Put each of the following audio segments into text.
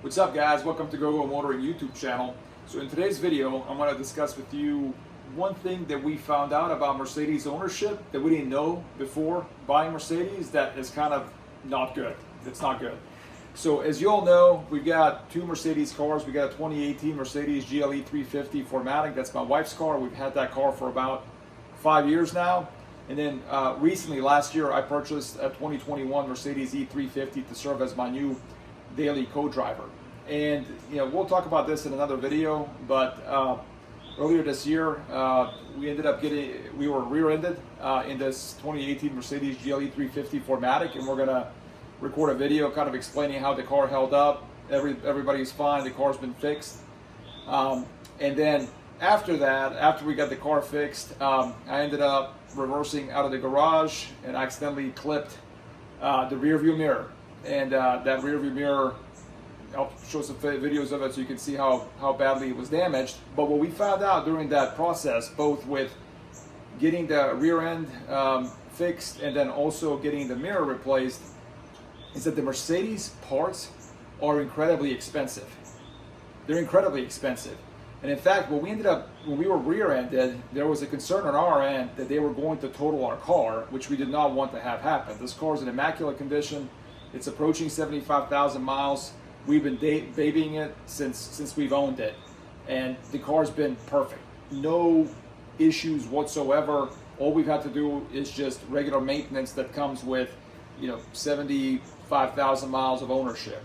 What's up, guys? Welcome to GoGo Motoring YouTube channel. So in today's video, I'm going to discuss with you one thing that we found out about Mercedes ownership that we didn't know before buying Mercedes that is kind of not good. It's not good. So as you all know, we've got two Mercedes cars. We got a 2018 Mercedes GLE 350 4MATIC. That's my wife's car. We've had that car for about 5 years now. And then recently, last year, I purchased a 2021 Mercedes E350 to serve as my new daily co-driver. And we'll talk about this in another video, but earlier this year we were rear-ended in this 2018 Mercedes GLE 350 4MATIC, and we're gonna record a video kind of explaining how the car held up. Everybody's fine, the car's been fixed. And then after that, after we got the car fixed, I ended up reversing out of the garage and accidentally clipped the rear view mirror. And that rear view mirror, I'll show some videos of it so you can see how badly it was damaged. But what we found out during that process, both with getting the rear end fixed and then also getting the mirror replaced, is that the Mercedes parts are incredibly expensive. They're incredibly expensive. And in fact, when we were rear-ended, there was a concern on our end that they were going to total our car, which we did not want to have happen. This car is in immaculate condition. It's approaching 75,000 miles. We've been babying it since we've owned it, and the car's been perfect. No issues whatsoever. All we've had to do is just regular maintenance that comes with 75,000 miles of ownership.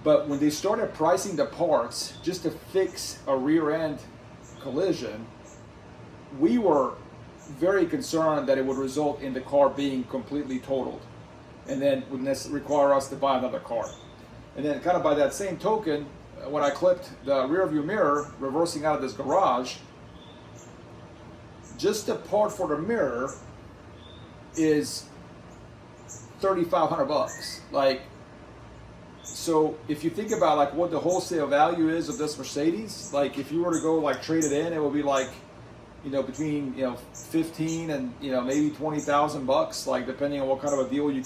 But when they started pricing the parts just to fix a rear end collision, we were very concerned that it would result in the car being completely totaled, and then would require us to buy another car. And then kind of by that same token, when I clipped the rear view mirror, reversing out of this garage, just the part for the mirror is $3,500. So if you think about what the wholesale value is of this Mercedes, if you were to go trade it in, it would be between 15 and maybe 20,000 bucks, depending on what kind of a deal you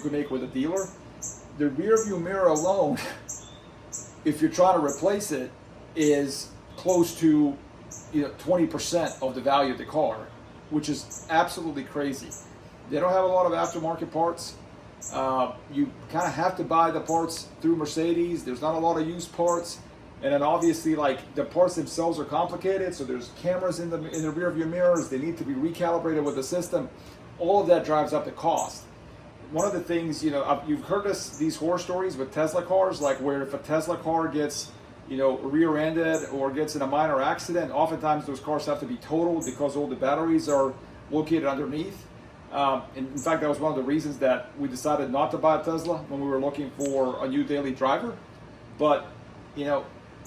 could make with a dealer. The rear view mirror alone, if you're trying to replace it, is close to 20% of the value of the car, which is absolutely crazy. They don't have a lot of aftermarket parts. You kind of have to buy the parts through Mercedes. There's not a lot of used parts, and then obviously the parts themselves are complicated. So there's cameras in the rear view mirrors. They need to be recalibrated with the system. All of that drives up the cost. One of the things, you've heard these horror stories with Tesla cars, where if a Tesla car gets rear-ended or gets in a minor accident, oftentimes those cars have to be totaled because all the batteries are located underneath. In fact, that was one of the reasons that we decided not to buy a Tesla when we were looking for a new daily driver. But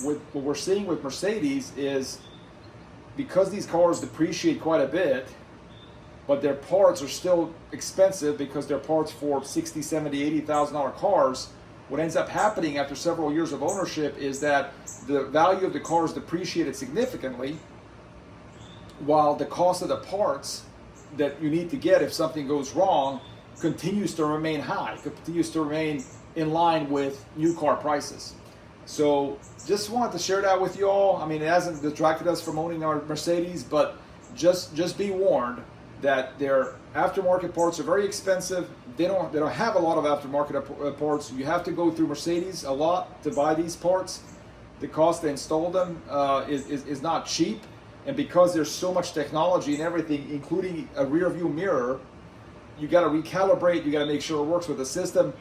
what we're seeing with Mercedes is, because these cars depreciate quite a bit, but their parts are still expensive because they're parts for $60,000, $70,000, $80,000 cars. What ends up happening after several years of ownership is that the value of the car is depreciated significantly, while the cost of the parts that you need to get if something goes wrong continues to remain high, continues to remain in line with new car prices. So just wanted to share that with you all. I mean, it hasn't detracted us from owning our Mercedes, but just be warned that their aftermarket parts are very expensive. They don't have a lot of aftermarket parts. You have to go through Mercedes a lot to buy these parts. The cost to install them is not cheap. And because there's so much technology and everything, including a rear view mirror, you got to recalibrate, you got to make sure it works with the system.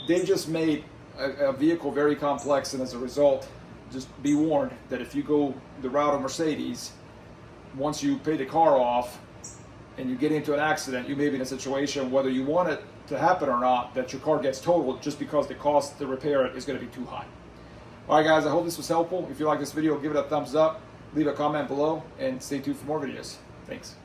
They just made a vehicle very complex, and as a result, just be warned that if you go the route of Mercedes, once you pay the car off and you get into an accident, you may be in a situation, whether you want it to happen or not, that your car gets totaled just because the cost to repair it is going to be too high. All right, guys, I hope this was helpful. If you like this video, give it a thumbs up. Leave a comment below and stay tuned for more videos. Thanks.